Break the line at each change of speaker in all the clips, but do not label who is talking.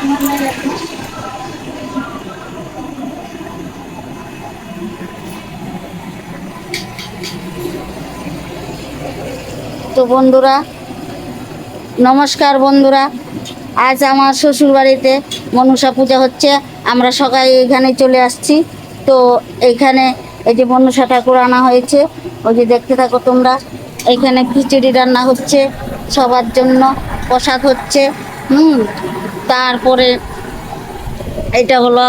তো বন্ধুরা, নমস্কার বন্ধুরা। আজ আমার শ্বশুর বাড়িতে মনসা পূজা হচ্ছে। আমরা সবাই এখানে চলে আসছি। তো এইখানে এই যে মনসা ঠাকুর আনা হয়েছে, ওই যে দেখতে থাকো তোমরা। এইখানে খিচুড়ি রান্না হচ্ছে, সবার জন্য প্রসাদ হচ্ছে। তারপরে এটা হলো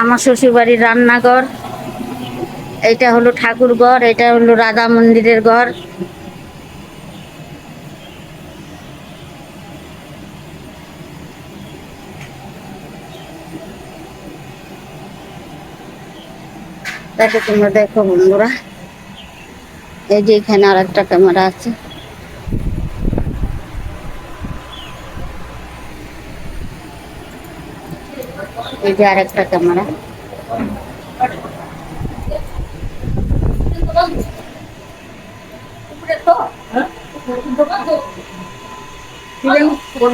আমার শ্বশুর বাড়ির রান্নাঘর, এটা হলো ঠাকুর ঘর, এটা হলো রাধা মন্দিরের ঘর। দেখো তোমরা, দেখো বন্ধুরা, এই যে এখানে আর একটা ক্যামেরা আছে। এই যে আর একটা ক্যামেরা।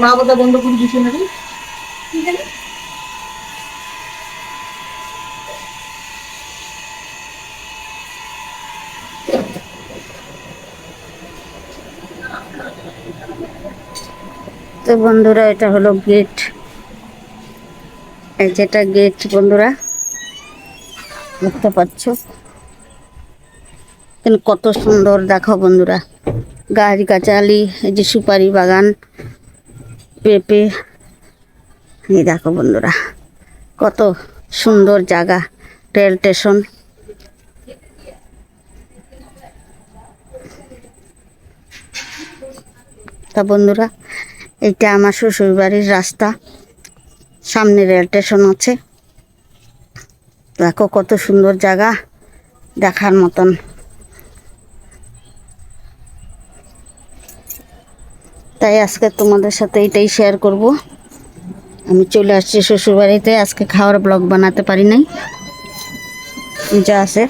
মা কথা বন্ধ করে দিচ্ছে নাকি? তো বন্ধুরা, এটা হলো গেট। এই যেটা গেট বন্ধুরা, দেখতে পাচ্ছ কত সুন্দর। দেখো বন্ধুরা, গাছ গাছালি, এই যে সুপারি বাগান, পেঁপে। এই দেখো বন্ধুরা, কত সুন্দর জায়গা। Rail station. তা বন্ধুরা, এইটা আমার শ্বশুর বাড়ির রাস্তা, সামনে রেল স্টেশন আছে। দেখো কত সুন্দর জায়গা, দেখার মতন। তাই আজকে তোমাদের সাথে এটাই শেয়ার করব। আমি চলে আসছি শ্বশুর বাড়িতে। আজকে খাওয়ার ব্লগ বানাতে পারি নাই, যা আছে।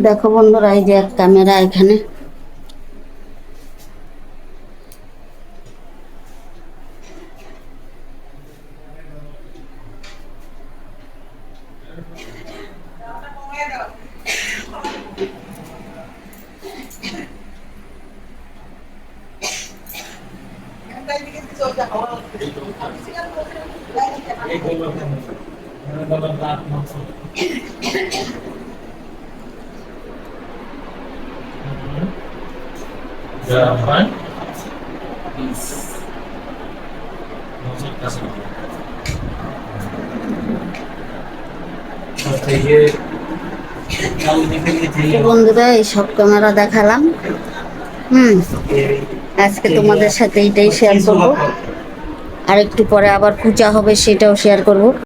দেখো বন্ধুরা, এই যে এক ক্যামেরা এখানে। বন্ধুরা, এই সব ক্যামেরা দেখালাম। আজকে তোমাদের সাথে এটাই শেয়ার করবো। আর একটু পরে আবার পূজা হবে, সেটাও শেয়ার করব।